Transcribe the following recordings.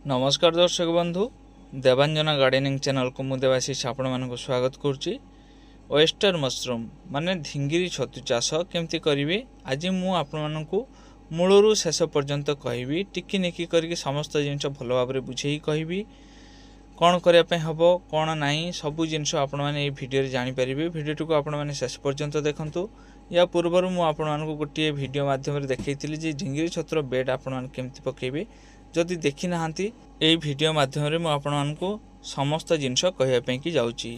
नमस्कार दर्शक बंधु देवांजना गार्डनिंग चैनल को मु देवाशीष आपण मानक स्वागत करुच्ची। ओएस्टर मशरूम माने ढिंगिरी छतु चाष केमती करिवे आज मु आपण मानक मूलरू शेष पर्यंत कहबी टिकी निकी करके समस्त जिनस भल भाव में बुझे कहबी कौन करने हम कौन नाई सबू जिनस आपण मैंने भिडियो जानी पारिबे। भिडियो को आपण मैंने शेष पर्यंत देखंतु। या पूर्वर मु आपण मानक गोटे भिडियो माध्यम देखई जे ढिंगिरी छतुर बेड आपण मैंने केमती पकेबे। जदि देखी नाहांती एई भिडियो माध्यम रे मु आपण मानकु समस्त जिनस कहया पई कि जाउची।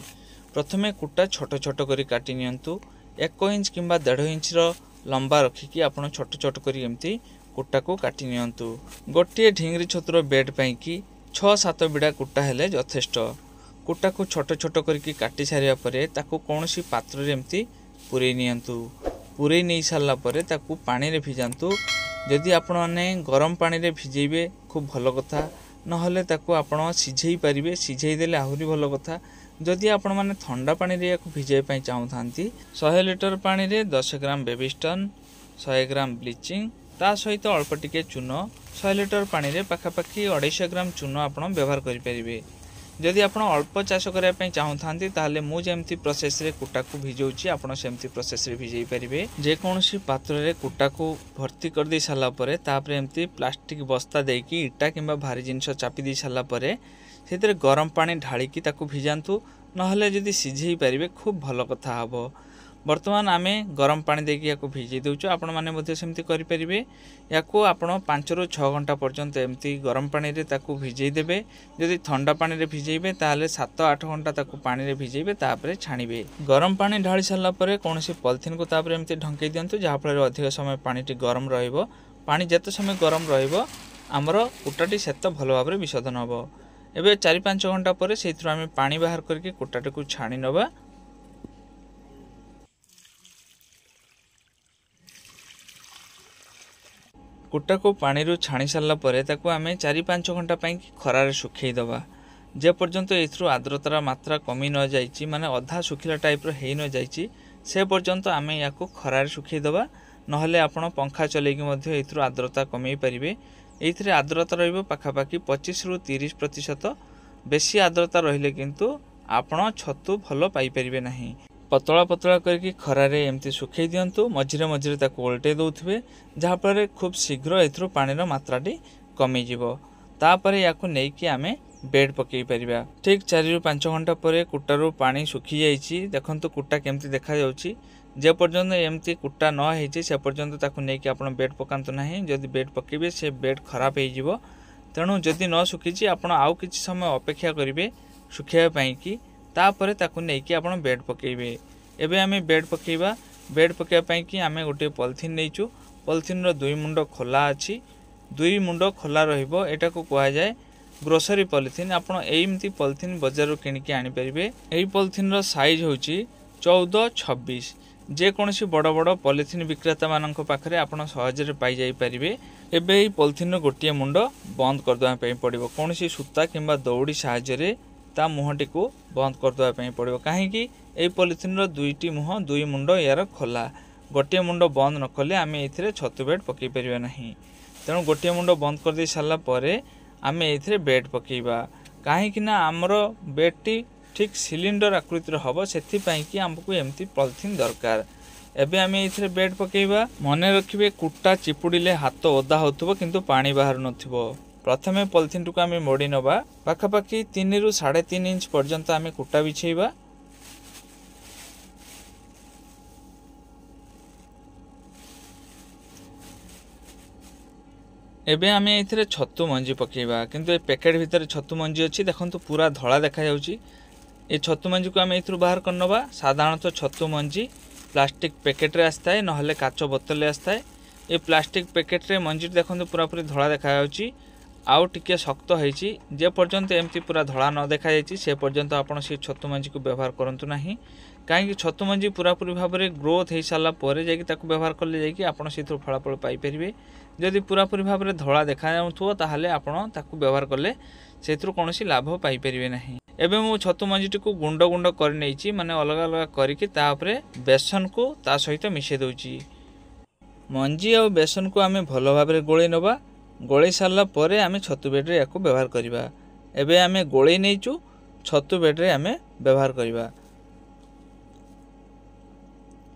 प्रथमे कुटा छोट छोट करी काटी नियंतु। 1 इंच किंबा 1.5 इंच रो लंबा रखिकी आपण छोट छोट करी एमती कुटा को काटी नियंतु। गोटे ढिंगिरी छतुर बेड पई कि 6-7 बिडा कुटा हेले यथेष्ट। कुटा को छोट छोट करी काटी सारिया परे ताकू कोनोसी पात्र रे एमती पुरई नियंतु। पुरई नै सारला परे ताकू पानी रे भिजांतु। जदि आपण माने गरम पानी रे भिजेबे खूब भल कथा, नहले ताकू आपण सिझेई पारिबे। सिझेई देले आहुरी भल कथा। जदि आपण माने ठंडा पानी रे याकू भिजाई पई चाहुथांती 100 लिटर पानी रे 10 ग्राम बेबीस्टन, 100 ग्राम ब्लीचिंग ता सहित अल्प टिके चूनो, 100 लिटर पानी रे पाखापाखी 250 ग्राम चूनो आपण व्यवहार करि परिबे। जदि आपण अल्प चाष करिया पई चाहुथांती ताहले मु जेमती प्रोसेस रे कुटा को भिजौची आपण सेमती प्रोसेस रे भिजई परिबे। जे कोनोसी पात्र रे कुटा को भर्ती कर दे साला परे तापरे एमती प्लास्टिक बस्ता देकी इटा किंबा भारी जिनिस चापी दे साला परे सेतरे गरम पानी ढाळिकी ताकू भिजांतु। नहले जदि सिझेई परिबे खूब भल कथा हबो। वर्तमान आमे गरम पानी देकी याको भिजई देउचो। आपण माने मध्ये सेमती करि परिबे। याको आपण 5 ରୁ 6 घंटा पर्यंत एमती गरम पानी रे ताकू भिजई देबे। जदि ठंडा पानी रे भिजेइबे ताहले 7-8 घंटा ताकू पानी रे भिजेइबे तापरे छाणीबे। गरम पानी ढाळी सारला परे कोनोसी पॉलिथिन को तापरे एमती ढंकेई दियंतु जाहा फल रे अधिक समय पानीटी गरम रहइबो। पानी जते समय गरम रहइबो हमरो कुटाटी सेत भल भाव रे विशोधन हबो। एबे 4-5 घंटा परे सेथरो आमे पानी बाहर करके कुटाटी को छाणी नबा। कुटा को पानी रू छाणी सारला परे ताकू आमे 4-5 घंटा पई खरा रे सुखई दबा। जे पर्यंत एथरो आर्द्रतार मात्रा कमी न जाईची माने अधा सुखिला टाइप रो हेई न जाईची से पर्यंत आमे याको खरा रे सुखई दबा। नहले आपण पंखा चलेकी मध्ये एथरो आर्द्रता कमी परिबे। एथिरे आर्द्रता रहइबो पाखापाखी 25 ରୁ 30%। बेसी आर्द्रता रहिले किंतु आपण छतु भलो पाई परिबे नाही। पतला पतला करके खरा रे एमती सुखई दियंतु। मझिरे मझिरे ताकू उल्टे दउथबे जहा पर खूब शीघ्र एथरो पानी रो मात्राटी कमी जिवो। तापरे याकू नेकी आमे बेड पकई परिबा। ठीक 4 ରୁ 5 घंटा परे कुटारू पानी सुखी जाईची। देखंतु कुटा केमती देखा जाउची। जे पर्यंत एमती कुटा न हेची से पर्यंत ताकू नेकी आपण बेड पकांतु नाही। जदि बेड पकेबे से बेड खराब हे जिवो। तेणु जदि न सुखीची आपण आउ किछि समय अपेक्षा करिवे सुखिया पई कि तापरे ताकू नेकी आपण बेड पकेबे। एबे आमे बेड पकेबा। बेड पकेबा पई कि आमे गोटे पॉलिथिन नेइचु। पॉलिथिन रो 2 मुंड खोला अछि। 2 मुंड खोला रहिबो। एटा को कुआ जाय ग्रोसरी पॉलिथिन। आपण एइमती पॉलिथिन बाजार रो किनिके आनी परिबे। एई पॉलिथिन रो साइज होची 14-26। जे कोनसी बड़ बड़ पॉलिथिन विक्रेता मानक पाखरे आपण सहज रे पाई जाई परिबे। एबे एई पॉलिथिन रो गोटिए मुंड बंद कर दवा पई पड़िबो। कोनसी सूता किंबा दौड़ी सहायता रे ता मुहटी को बंद कर दवा पई पड़िबो। काहे कि एई पॉलिथिन रो 2टी मुह 2 मुंड यार खोला। गोटिए मुंड बंद न कले आमे एथिरे छतु बेड पकई परिबा नाही। तेणु गोटिए मुंड बंद कर दे सारला परे आमे एथिरे बेड पकेइबा। काहे कि ना हमरो बेडटी ठीक सिलिंडर आकृतिर हबो सेथि पई कि हमकु एमती पॉलिथिन दरकार। एबे आमे एथिरे बेड पकेइबा। मने रखिबे कुटा चिपुडिले हाथ ओदा होथबो किंतु पानी बाहर नथिबो। प्रथमे पॉलिथिन टुक आमे मोड़ी नबा। पाखापाखी 3 ରୁ 3.5 इंच पर्यंत आमे कुटा बिछेइबा। एबे आमे एथिरे छतु मंजी पकेइबा। किंतु ए पैकेट भितर छतु मंजी अछि। देखंतु पूरा धळा देखा जाउची। ए छतु मंजी को आमे एथरु बाहर करनबा। साधारणतः छतु मंजी प्लास्टिक पैकेट रे आस्ताय नहले काचो बोतल रे आस्ताय। ए प्लास्टिक पैकेट रे मंजी देखंतु पूरा पूरी धळा देखा जाउची। आउ टिके शक्त होईची। जे पर्यंत एमती पूरा धळा न देखा जाईची से पर्यंत आपण से छतु मंजी को व्यवहार करंतु नाही। काहे कि छतु मंजी पूरा पूरी भाव रे ग्रोथ हेई साला परे जाकी ताकू व्यवहार करले जाकी आपण सेथु फलाफल पाई परिबे। जदि पूरा पूरी भाव रे धळा देखा जाउथो ताहाले आपण ताकू व्यवहार करले सेथु कोनोसी लाभ पाई परिबे नाही। एबे मु छतु मंजीटी को गुंड गुंड कर नेइची माने अलग अलग करिके ता ऊपरे बेसन को ता सहित मिसे दउची। मंजी और बेसन को आमे भलो भाव रे गोळे नबा। गोले सारा पर आम छतु बेड्रे या व्यवहार करवा। एबे आम गोले नहींचु छतु बेड्रे आम व्यवहार करवा।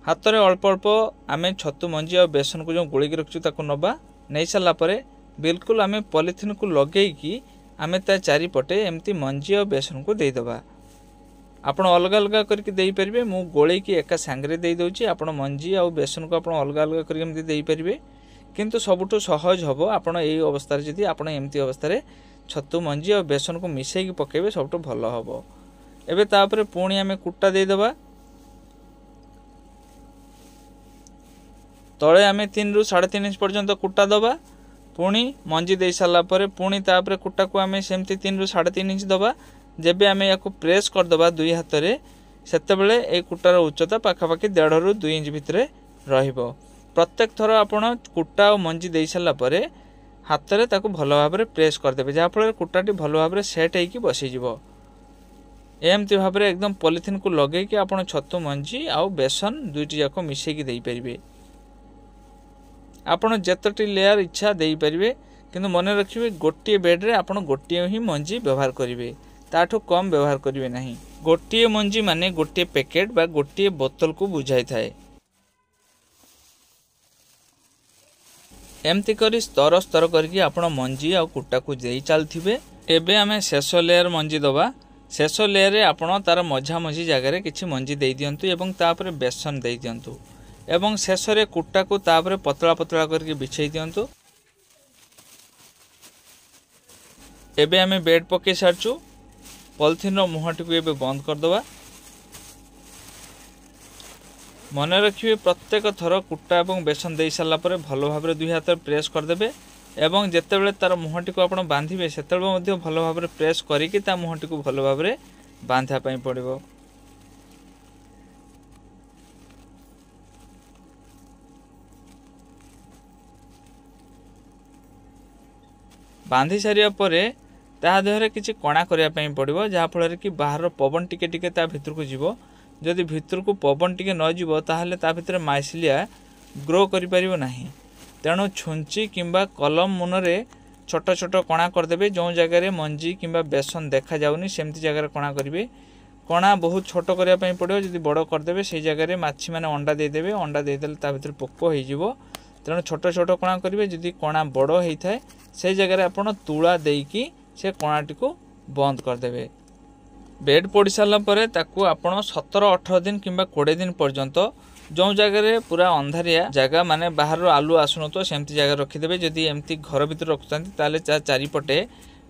हाथ में अल्प अल्प आम छतु मंजी और बेसन को जो गोलिक रखी नवा। नहीं सारा पर बिल्कुल आम पॉलिथिन को लगेगी आम ता चारिपटे एमती मंजी और बेसन को देदेबा। आपण अलग अलग करके दे पारे। मु गोले की एका सांगरे दे दउची। आपण मंजी और बेसन को आपण अलग अलग करके दे पारे। किंतु सबुठु सहज हम आपण यही अवस्था जदि आपण एमती अवस्था छतु मंजी और बेसन को मिसेकी पकेबे सबुठु भल हम। एबे तापर पुणी आम कुटा देदेबा। तले आम 3 ରୁ 3.5 इंच पर्यंत कुटा दबा। पुणी मंजी दे सारा पर पुणी तापर कुटा को आम सेमती 3 ରୁ 3.5 इंच दबा। जेबे आम या प्रेस करदबा दुई हाथ में सेतेबेले ए कुटार उच्चता पाखापाखि 1.5 ରୁ 2 इंच भितर रहिबो। प्रत्येक थर आपण कुटा और मंजी दे सारा पर हाथ में ताकू भल भाव प्रेस करदे जहाँफल कुटाटी भल भाव सेट होगी बसीज। एमती भाव एकदम पॉलिथिन को लगेकि आपण छतु मंजी आउ बेसन दुईटी जाक मिसेकी दे पारिबे। आपण जेतटी लेयर इच्छा दे पारिबे। किंतु मन रखिए गोटे बेड्रे आपण गोटे ही मंजी व्यवहार करेंगे। ताठू कम व्यवहार करेंगे नहीं। गोटे मंजी माने गोटे पैकेट बा गोटे बोतल को बुझाई थाए। एमती करी स्तर स्तर करके आपण मंजी आ कुटा को दे चलथिबे। एबे आमे शेष लेयर मंजी दबा। शेष लेयर रे आपण तार मझा मझी जगह किछि मंजी दे दियंतु एवं तापर बेसन दे दियंतु एवं शेष रे कुटा को तापर पतला पतला करके बिछाई दियंतु। एबे आमे बेड पके सारचु। पॉलिथिन रो मुहटी को एबे बंद कर दबा। मन रखिए प्रत्येक थर कुटा और बेसन दे सारा पर भल भाव दुई हाथ प्रेस करदे एवं जितेबाला तार मुहटी को आप बांधे से भल भाव प्रेस करिकी ता मुहटी को भल भाव बांधापी पड़ो। बांधी सारिया परे ता देहरे किछि कणा करने पड़ो जहाँफल कि बाहर पवन टिके टिके ता भितर को जीव। जदि भितर को पवन टिके न जीव ताहले ता भितर माइसिलिया ग्रो करि परिबो नाही। तेणु छुंची किंबा कलम मुनरे छोट छोट कणा करदे। जो जगह मंजी किंबा बेसन देखा जाउनी सेमती जगह कणा करेंगे। कणा बहुत छोट करने पड़ो। जदि बड़ करदे से जगह माछी मैंने अंडा देदेवे। अंडा देदेले ता भितर पोक हो। तेणु छोट छोट कणा करेंगे। जदि कणा बड़ होता है से जगह आपड़ तुला देकी से कणाटी को बंद करदे। बेड पड़ सारा पर ताकू आपण 17-18 दिन किंबा 20 दिन पर्यंत जो जगह पूरा अंधारिया जगह माने बाहर आलू आसुन तो सेमती जगह रखीदे। जदि एमती घर भीतर रखुंत ताले चारिपटे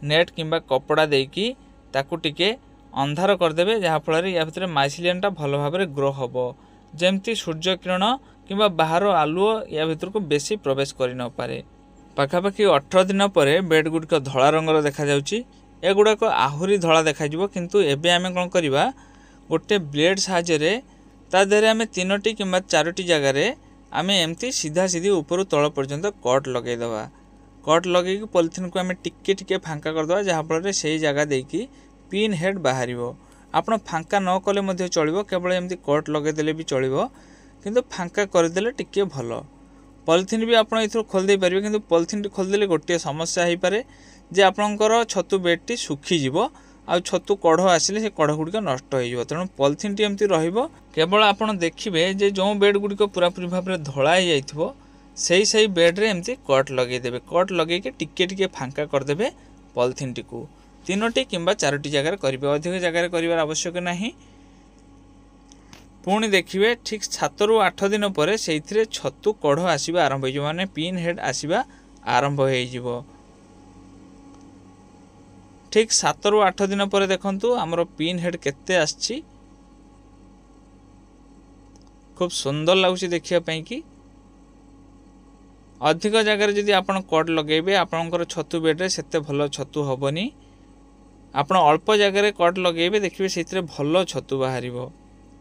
नेट किंबा कपड़ा देकी ताकू टिके अंधार करदे जहाँफल या भितर माइसिलियनटा भल भाव ग्रो हम। जमती सूर्य किरण किंबा बाहर आलुओ या भीतर को बेसी प्रवेश कर न पारे। पाखापाखि 18 दिन पर बेड गुड़िक धला रंगर देखा जाउची। एगुड़ाक आहुरी धला देखा किंतु एबे आमे कौन करवा गोटे ब्लेड साहाय्य ता देहरे आमे 3टी किंबा 4टी जगार आमे एमती सीधा सीधी ऊपर तल पर्यंत कट लगेदवा। कट लगे पॉलिथिन को आमे टिके टिके फांका करदवा जहाँफल से जगह देकी पिन हेड बाहर। आपण फांका न कले मध्य चलिबो। केवल एमती कट लगेदेले भी चलिबो किंतु फांका करदेले टिके भल। पॉलिथिन भी आप खोल दे पारे। किंतु पॉलिथिन टी खोलदेले गोटे समस्या हो पारे जे आपणकर छतु बेडटी सुखीजिव आ छतु कढ़ आसिले से कढ़ गुड़िक नष्ट हो। तेणु पॉलिथिन टी एमती रहिबो। केवल आपण देखिबे जे जो बेड गुड़िक पूरापूरी भाव में धड़ा हो जाइथिबो सही बेड्रे एमती कट लगेदेवे। कट लगे टिके टिके फांका करदे पॉलिथिन टी को 3टी किंबा 4टी जगह करेंगे। अधिक जगह कर आवश्यक नहीं। पुणी देखिए ठीक 7 ରୁ 8 दिन पर से छतु कढ़ आसवा आरंभ हो माने पिन हेड आसवा आरंभ हो। ठीक 7 ରୁ 8 दिन पर देखंतु आमर पिन हेड केते आछि। खूब सुंदर लगुच देखिया कि अधिक जगह जदि आपण कट लगेबे आपणकर छतु बेड्रे सेते भल छतु हबनी। आपण अल्प जगह कट लगेबे देखिए से भल छतु बाहर।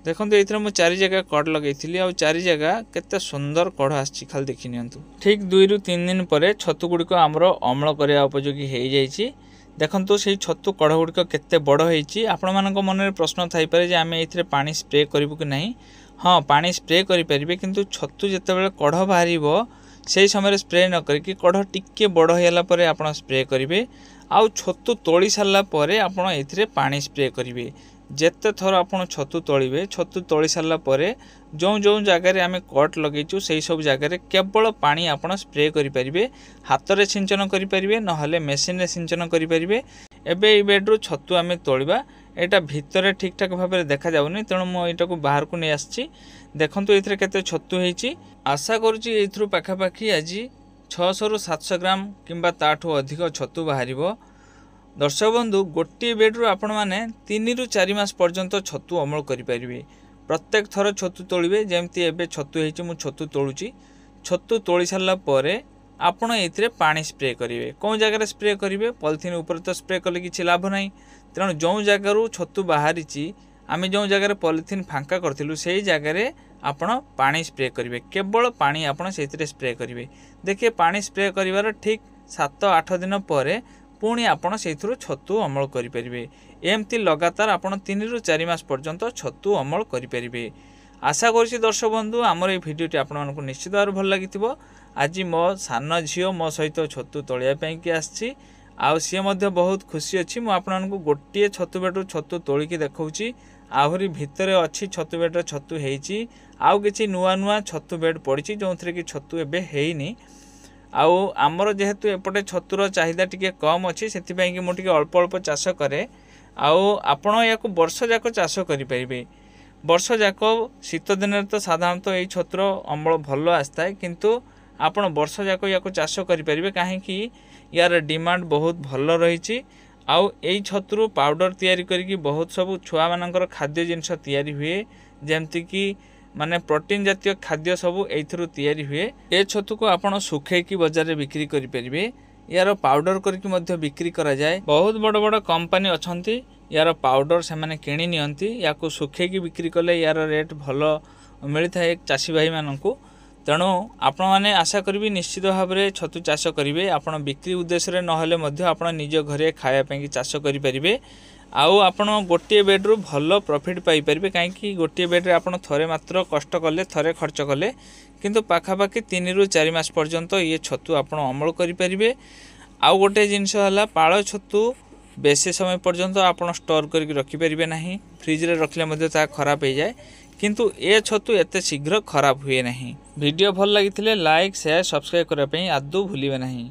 देखो ये 4 जगह कट लगे आ 4 जगह केते सुंदर कढ़ आछि खाली देखि नियंतु। ठीक 2 ରୁ 3 दिन पर छतु गुड़िक आमर अम्ल करने उपयोगी हो जाइए। देखो से छतु कढ़ गुड़िक केते बड़ होइछि। आपण मानक मन में प्रश्न थाई पारे जे आमे एथिरे पानी स्प्रे करिबु कि नहीं। हाँ पानी स्प्रे करि परिबे किंतु छतु जेतेबेले कढ़ बाहरिबो से समय स्प्रे न करके कढ़ टिके बड़ होगा पर आप स्प्रे करेंगे। आउ छतु तोली सारा पर आपड़ ए पानी स्प्रे करेंगे। जेते थर आप छतु तोलिबे, छतु तोली सारा पर जो जो जगार आम कट लगेचु से सब जगार केवल पानी आप स्प्रे करेंगे। हाथ में सिंचन करेंगे ना मेसीन रे सिंचन करेंगे। एबे ये बेड्रु छतु आम तोलिबा एटा भितर ठीक ठाक भाव में देखा जाउनी, तेणु मु एटा को बाहर को नहीं आसी। देखंतु एथरे केते छतु हेची। आशा करूची एथरु पाखापाखी आज 600 ରୁ 700 ग्राम किंबा ताठू अधिक छतु बाहरिबो। दर्शक बंधु गोटे बेड्रु आपण मैंने 3 ରୁ 4 मास पर्यंत छतु अमल करेंगे। प्रत्येक थर छतु तोलिबे जेमती एबे छतु हेची मु छतु तोलुची। छतु तोली सारा पर आपण एथिरे पानी स्प्रे करेंगे। कौन जगह स्प्रे करेंगे, पॉलिथीन ऊपर तो स्प्रे कले किसी लाभ नहीं। तेणु जो जगार छतु बाहरी आम जो जगह पॉलिथीन फांका करूँ से जगह आपण पानी स्प्रे करेंगे। केवल पानी आपण से स्प्रे करेंगे। देखिए पानी स्प्रे करिवार ठीक 7-8 दिन पर पुणी आपण से छतु अमल करेंगे। एमती लगातार आपण 3 ରୁ 4 मास पर्यंत छतु अमल करेंगे। आशा करुँची दर्शक बंधु आमर ये भिडियोटी आपको निश्चित भाव भल लगी। आज मो सान झील मो सहित छतु तोलियापाई कि आसी आउ सी बहुत खुशी अच्छी। मुझे गोटे छतु बेड्रु छतु तोलिकी देखा आहरी भितर अच्छी छतु बेड्र छतु होती आउ कि नुआ नुआ छतु बेड पड़ी जो थे कि छतु एबे हेनी। आउ आमर जेहेतु एपटे छतुर चाहिदा टिके कम अच्छी से मुझे अल्प अल्प चाष कै आपण या वर्ष जाक चाष करें। वर्ष जाक शीत दिन तो साधारणतः ये छतुर अमल भल आसता है, किंतु आपण वर्ष जाक या चाष करें कहीं यार डिमांड बहुत भल रही। आउ यही छतुरु पाउडर तैयारी करिकी बहुत सब छुआ मानकर खाद्य जिनस तैयारी हुए, जेमती कि माने प्रोटीन जातीय खाद्य सब एथरु तैयारी हुए। ए छतु को आपण सुखेकी बाजार रे बिक्री करि परिबे। यार पाउडर करके मध्य बिक्री करा जाए। बहुत बड़ बड़ कंपनी अछंती यार पाउडर से माने किणी नियंती, याको सुखेकी बिक्री कले यार रेट भल मिलता है चाषी भाई माननकु। तेणु आपण मैंने आशा करी निश्चित भाव में छतु चाष करेंगे। आपड़ बिक्री उद्देश्य ना आप निज घरे खायापी चाष करेंगे। आउ आपण गोटे बेड्रु भल प्रॉफिट पाई परिबे, कहीं गोटे बेड्रे आप थरे मात्र कष्ट कले थरे खर्च कले किंतु पाखापाखि 3 ରୁ 4 मास पर्यंत ये छतु आपण अमल करेंगे। आउ गोटे जिनस है पाଳ छतु बेसी समय पर्यंत आप स्टोर करके रखिपारे ना, फ्रिज रे रखले खराब हो जाए, किंतु ए छतु एते शीघ्र खराब हुए नहीं। वीडियो भल लगी लाइक शेयर सब्सक्राइब करने आदौ भूलिए नहीं।